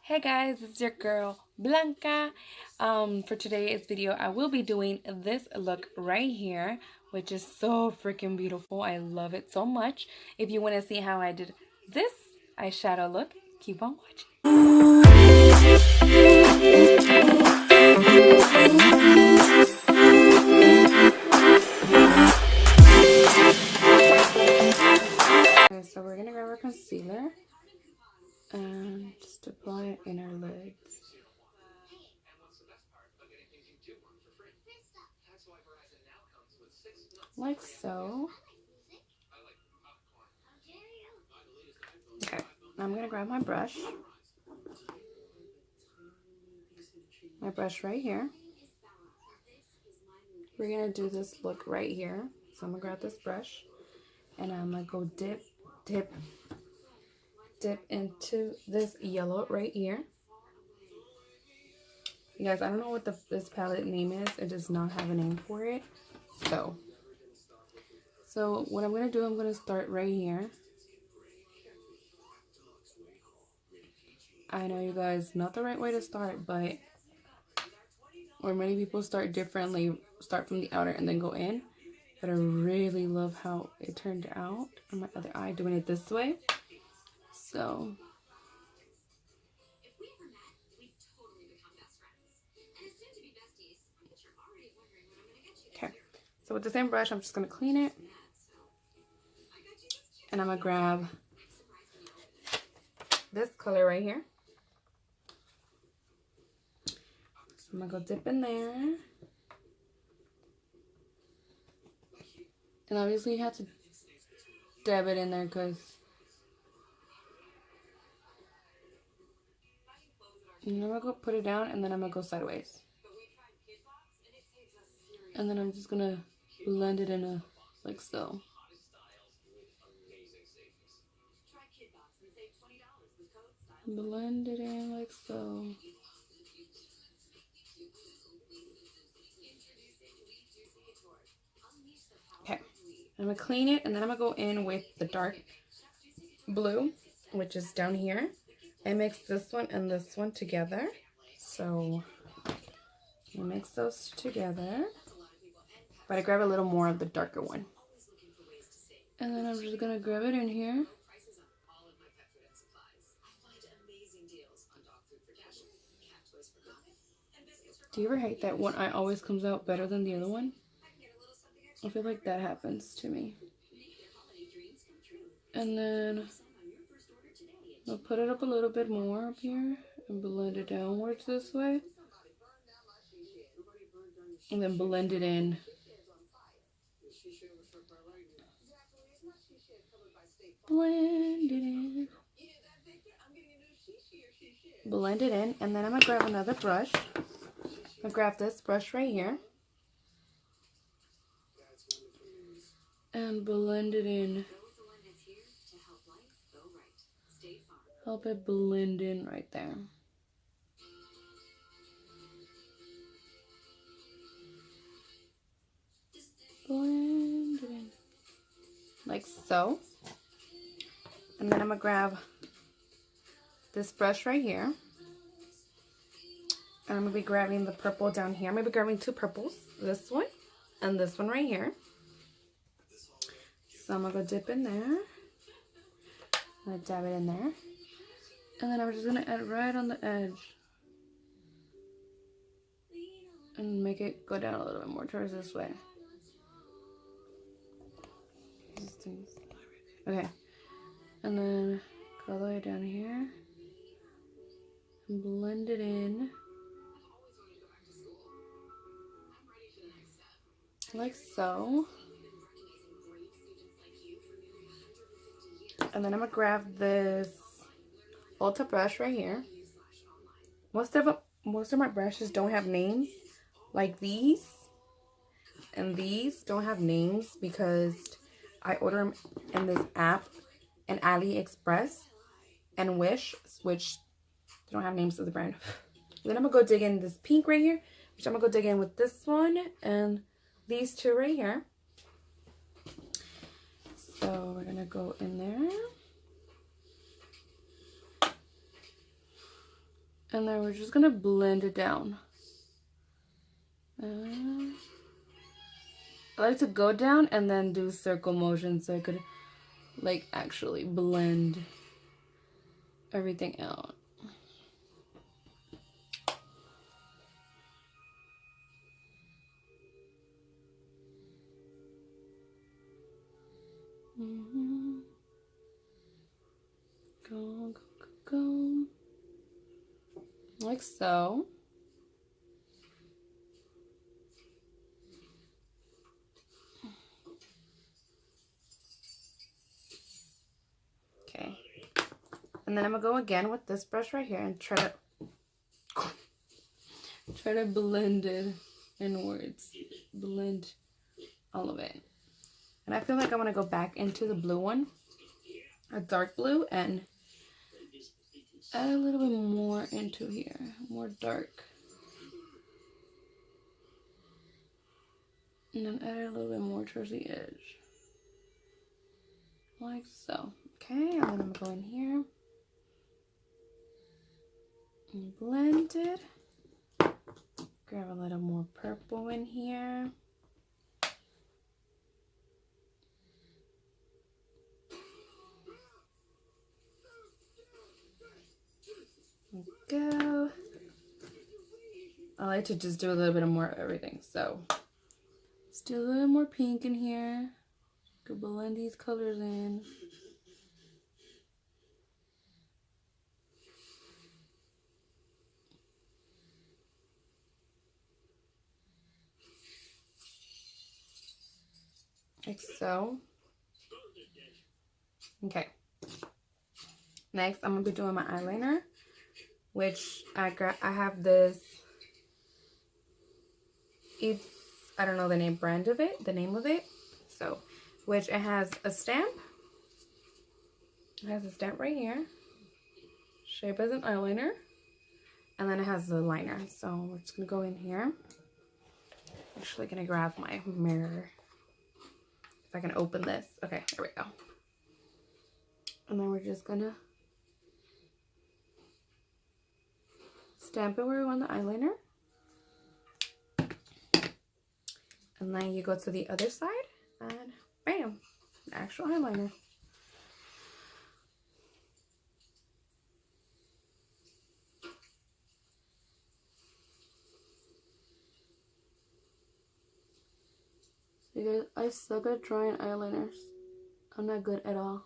Hey guys, it's your girl Blanca. For today's video, I will be doing this look right here, which is so freaking beautiful. I love it so much. If you want to see how I did this eyeshadow look, keep on watching. Okay, so we're gonna grab our concealer and just apply it in our lids. Like so. Okay, I'm gonna grab my brush. My brush right here. We're gonna do this look right here. So I'm gonna grab this brush and I'm gonna go dip into this yellow right here. You guys, I don't know what this palette name is. It does not have a name for it. So what I'm gonna do, I'm gonna start right here. I know, you guys, not the right way to start, but or many people start differently, start from the outer and then go in. But I really love how it turned out on my other eye, doing it this way. So okay, so with the same brush, I'm just gonna clean it, and I'm gonna grab this color right here. So I'm gonna go dip in there, and obviously you have to dab it in there because I'm gonna go put it down, and then I'm gonna go sideways, and then I'm just gonna blend it in like so. Blend it in like so. Okay, I'm gonna clean it, and then I'm gonna go in with the dark blue, which is down here, and mix this one and this one together. So you mix those together, but I grab a little more of the darker one, and then I'm just gonna grab it in here. Do you ever hate that one eye always comes out better than the other one? I feel like that happens to me. And then I'll put it up a little bit more up here and blend it downwards this way. And then blend it in. Blend it in. Blend it in. And then I'm going to grab another brush. I'm going to grab this brush right here. And blend it in. Help it blend in right there. Blend it in. Like so. And then I'm going to grab this brush right here. And I'm going to be grabbing the purple down here. I'm going to be grabbing two purples. This one and this one right here. So I'm going to go dip in there. I'm going to dab it in there. And then I'm just going to add right on the edge. And make it go down a little bit more towards this way. Okay. And then go all the way down here. And blend it in. Like so. And then I'm going to grab this Ulta brush right here. Most of my brushes don't have names. Like these and these don't have names because I order them in this app and AliExpress and Wish, which don't have names of the brand. Then I'm going to go dig in this pink right here, which I'm going to go dig in with this one and these two right here. So we're going to go in there. And then we're just gonna blend it down. I like to go down and then do circle motion so I could like actually blend everything out. Go, go, go, go. Like so. Okay. And then I'm gonna go again with this brush right here and try to blend it inwards. Blend all of it. And I feel like I want to go back into the blue one, a dark blue, and add a little bit more into here, more dark. And then add a little bit more towards the edge. Like so. Okay, and then I'm going to go in here and blend it. Grab a little more purple in here. Go. I like to just do a little bit more of everything, so let's do a little more pink in here. Go blend these colors in. Like so. Okay. Next, I'm gonna be doing my eyeliner, which I have this. It's, I don't know the name of it. So, which it has a stamp. It has a stamp right here, shape as an eyeliner, and then it has the liner. So we're just gonna go in here. I'm actually gonna grab my mirror. If I can open this. Okay, there we go. And then we're just gonna stamp it where we want the eyeliner. And then you go to the other side and bam, an actual eyeliner. You guys, I suck at drawing eyeliners. I'm not good at all.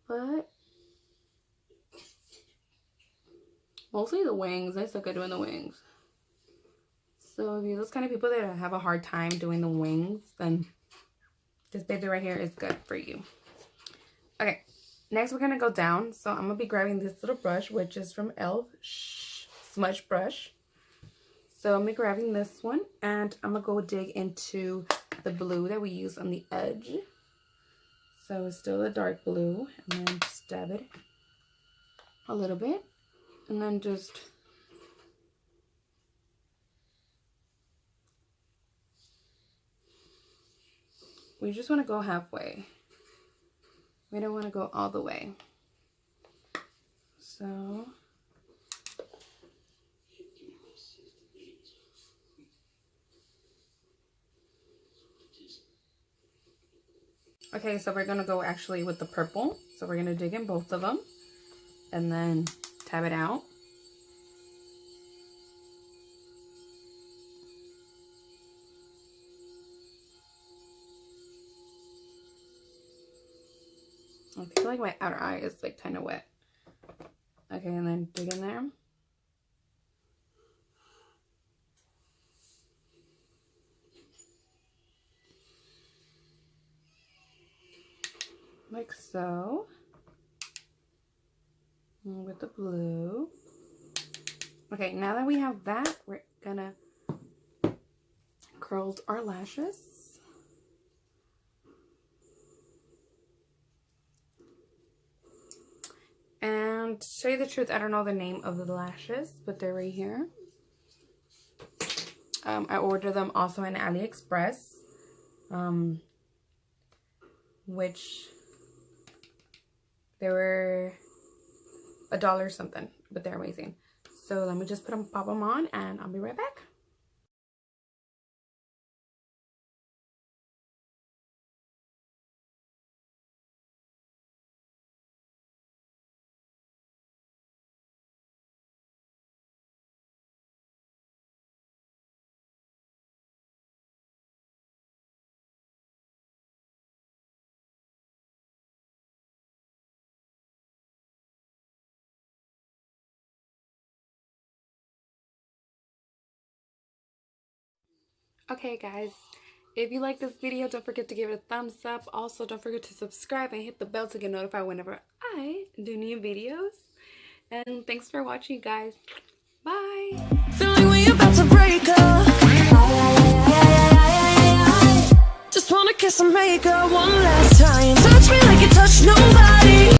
But mostly the wings. I suck at doing the wings. So if you're those kind of people that have a hard time doing the wings, then this baby right here is good for you. Okay, next we're gonna go down. So I'm gonna be grabbing this little brush, which is from e.l.f. Smudge Brush. So I'm gonna be grabbing this one, and I'm gonna go dig into the blue that we use on the edge. So it's still a dark blue, and then just dab it a little bit, and then just we just want to go halfway. We don't want to go all the way. So okay, so we're gonna go actually with the purple. So we're gonna dig in both of them and then tab it out. I feel like my outer eye is like kind of wet. Okay, and then dig in there. Like so. And with the blue. Okay, now that we have that, we're gonna curl our lashes. And to tell you the truth, I don't know the name of the lashes, but they're right here. I ordered them also in AliExpress, which they were $1 something, but they're amazing. So let me just pop them on and I'll be right back. Okay guys, if you like this video, don't forget to give it a thumbs up. Also, don't forget to subscribe and hit the bell to get notified whenever I do new videos. And thanks for watching, guys. Bye. Feeling we about to break up. Just wanna kiss and make up one last time. Touch me like you touch nobody.